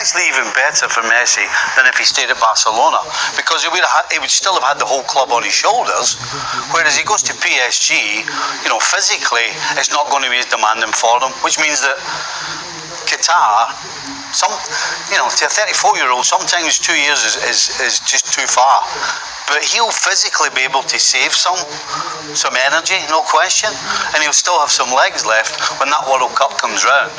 Actually, even better for Messi than if he stayed at Barcelona, because he would still have had the whole club on his shoulders. Whereas he goes to PSG, physically it's not going to be as demanding for him, which means that Qatar, to a 34-year-old, sometimes 2 years is just too far. But he'll physically be able to save some energy, no question, and he'll still have some legs left when that World Cup comes round.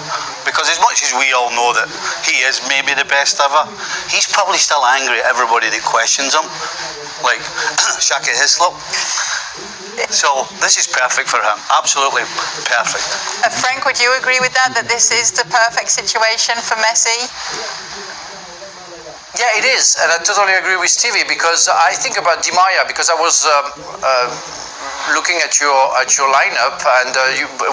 Because as much as we all know that he is maybe the best ever, he's probably still angry at everybody that questions him, like Shaka Hislop. So this is perfect for him, absolutely perfect. Frank, would you agree with that this is the perfect situation for Messi? Yeah, it is, and I totally agree with Stevie, because I think about Di Maria, because I was looking at your lineup, and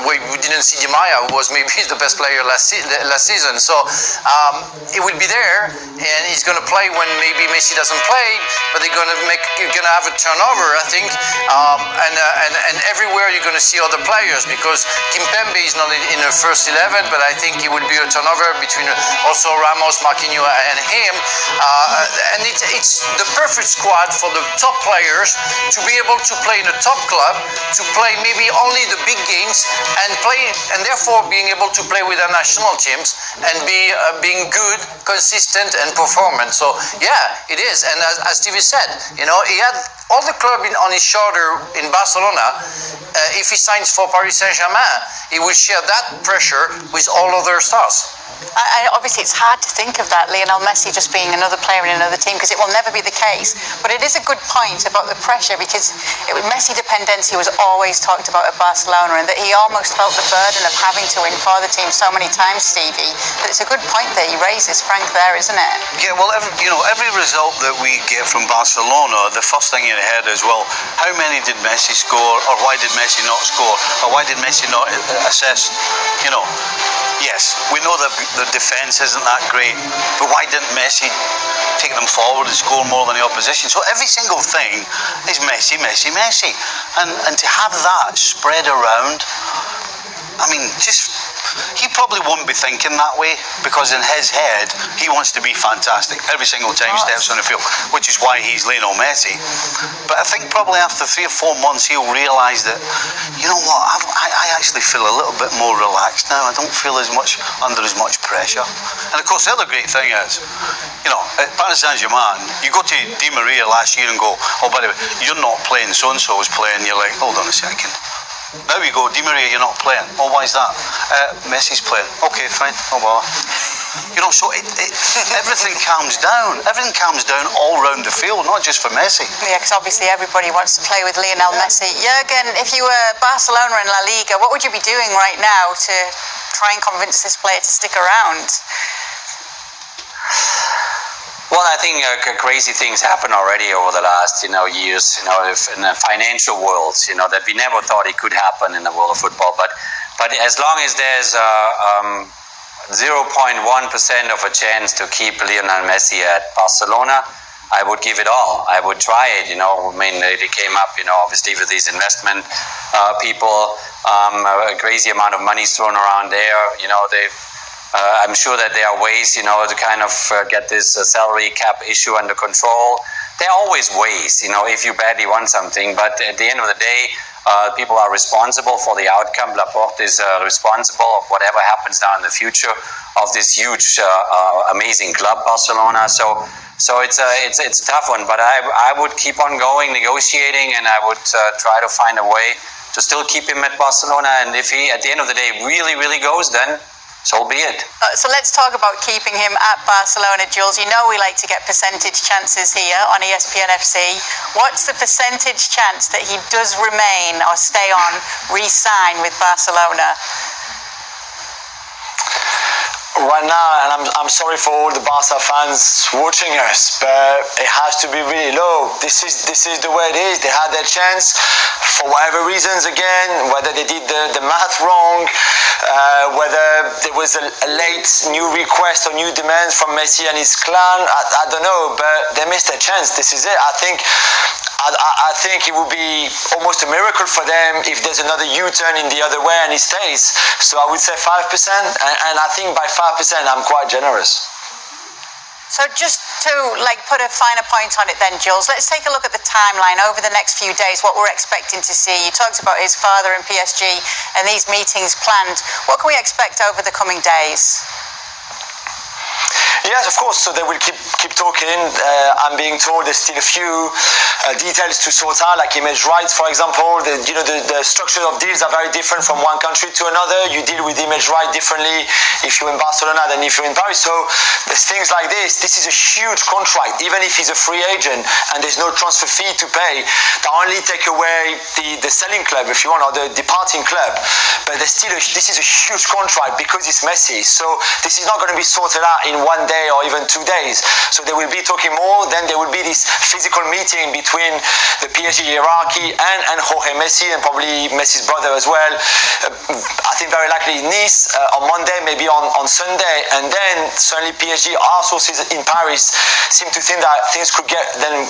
we didn't see Di Maria, who was maybe the best player last season. So he will be there, and he's going to play when maybe Messi doesn't play, but you're going to have a turnover, I think, and everywhere you're going to see other players, because Kimpembe is not in the first 11, but I think it will be a turnover between also Ramos, Marquinhos, and him. And it's the perfect squad for the top players to be able to play in a top club, to play maybe only the big games, and therefore being able to play with our national teams and being good, consistent, and performant. So yeah, it is. And as Stevie said, he had all the club on his shoulder in Barcelona. If he signs for Paris Saint-Germain, he will share that pressure with all other stars. Obviously, it's hard to think of that, Lionel Messi just being another player in another team, because it will never be the case. But it is a good point about the pressure, because Messi dependency was always talked about at Barcelona, and that he almost felt the burden of having to win for the team so many times, Stevie. But it's a good point that he raises, Frank, there, isn't it? Yeah, well, every result that we get from Barcelona, the first thing in your head is, well, how many did Messi score, or why did Messi not score, or why did Messi not assist? Yes, we know that the defence isn't that great, but why didn't Messi take them forward and score more than the opposition? So every single thing is Messi, Messi, Messi. And to have that spread around, he probably won't be thinking that way, because in his head, he wants to be fantastic every single time he steps on the field, which is why he's Lionel Messi. But I think probably after 3 or 4 months, he'll realise that, you know what, I actually feel a little bit more relaxed now. I don't feel under as much pressure. And of course, the other great thing is, at Paris Saint-Germain, you go to Di Maria last year and go, oh, by the way, you're not playing, so-and-so is playing. You're like, hold on a second. Now we go, Di Maria, you're not playing. Oh, why is that? Messi's playing. Okay, fine. Oh, well. So everything calms down. Everything calms down all round the field, not just for Messi. Yeah, because obviously everybody wants to play with Lionel Messi. Jurgen, if you were Barcelona in La Liga, what would you be doing right now to try and convince this player to stick around? Well, I think crazy things happen already over the last, years, in the financial world, that we never thought it could happen in the world of football. But as long as there's 0.1% of a chance to keep Lionel Messi at Barcelona, I would give it all. I would try it, they came up, obviously with these investment people, a crazy amount of money thrown around there, I'm sure that there are ways, to kind of get this salary cap issue under control. There are always ways, if you badly want something. But at the end of the day, people are responsible for the outcome. Laporte is responsible of whatever happens now in the future of this huge, amazing club, Barcelona. So it's a tough one. But I would keep on going, negotiating, and I would try to find a way to still keep him at Barcelona. And if he, at the end of the day, really, really goes, then so be it. So let's talk about keeping him at Barcelona, Jules. You know we like to get percentage chances here on ESPN FC. What's the percentage chance that he does remain or stay on, re-sign with Barcelona? Right now, and I'm sorry for all the Barca fans watching us, but it has to be really low. This is the way it is. They had their chance for whatever reasons, again, whether they did the math wrong, whether there was a late new request or new demand from Messi and his clan, I don't know, but they missed their chance. This is it. I think it would be almost a miracle for them if there's another U-turn in the other way and he stays. So I would say 5%, and I think by 5% I'm quite generous. So just to put a finer point on it then, Jules, let's take a look at the timeline over the next few days, what we're expecting to see. You talked about his father in PSG and these meetings planned. What can we expect over the coming days? Yes, of course. So they will keep talking. I'm being told there's still a few details to sort out, like image rights, for example. The structure of deals are very different from one country to another. You deal with image right differently if you're in Barcelona than if you're in Paris. So there's things like this. This is a huge contract. Even if he's a free agent and there's no transfer fee to pay, they only take away the selling club, if you want, or the departing club. But this is a huge contract because it's Messi. So this is not going to be sorted out in one day or even 2 days. So they will be talking more. Then there will be this physical meeting between the PSG hierarchy and Jorge Messi, and probably Messi's brother as well. I think very likely in Nice on Monday, maybe on Sunday. And then certainly PSG, our sources in Paris seem to think that things could get then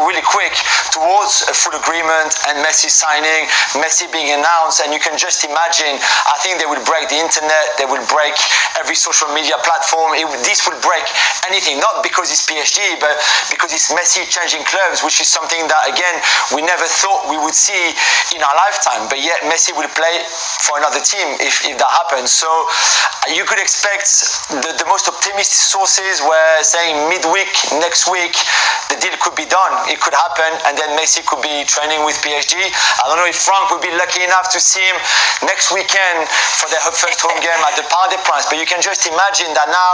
really quick towards a full agreement and Messi signing, Messi being announced. And you can just imagine, I think they will break the internet, they will break every social media platform. This will break anything, not because it's PSG, but because it's Messi changing clubs, which is something that, again, we never thought we would see in our lifetime. But yet Messi will play for another team if that happens. So you could expect the most optimistic sources were saying midweek next week the deal could be done. It could happen, and then Messi could be training with PSG. I don't know if Frank would be lucky enough to see him next weekend for their first home game at the Parc des Princes. But you can just imagine that now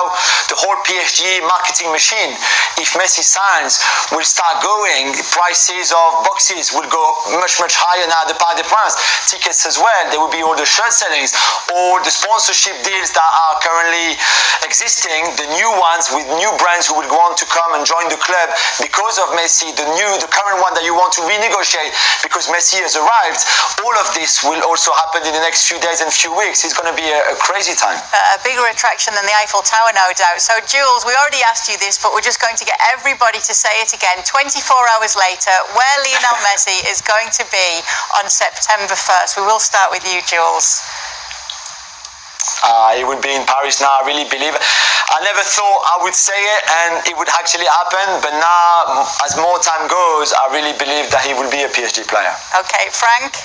the whole PSG marketing machine, if Messi signs, will start going. Prices of boxes will go much higher now at the Parc des Princes. Tickets as well. There will be all the shirt sellings, all the sponsorship deals that are currently existing, the new ones with new brands who will want to come and join the club because of Messi, the current one that you want to renegotiate because Messi has arrived. All of this will also happen in the next few days and few weeks. It's going to be a crazy time. A bigger attraction than the Eiffel Tower, no doubt. So, Jules, we already asked you this, but we're just going to get everybody to say it again. 24 hours later, where Lionel Messi is going to be on September 1st. We will start with you, Jules. It would be in Paris now. I really believe it. I never thought I would say it and it would actually happen, but now, as more time goes, I really believe that he will be a PSG player. Okay, Frank?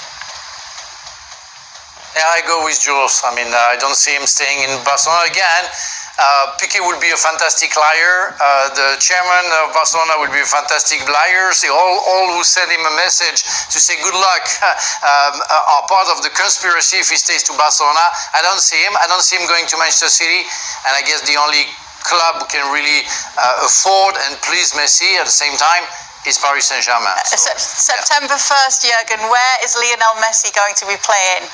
Yeah, I go with Jules. I mean, I don't see him staying in Barcelona again. Piqué would be a fantastic liar. The chairman of Barcelona would be a fantastic liar. All who send him a message to say good luck are part of the conspiracy if he stays to Barcelona. I don't see him. I don't see him going to Manchester City. And I guess the only club who can really afford and please Messi at the same time is Paris Saint-Germain. September 1st, Jurgen, where is Lionel Messi going to be playing?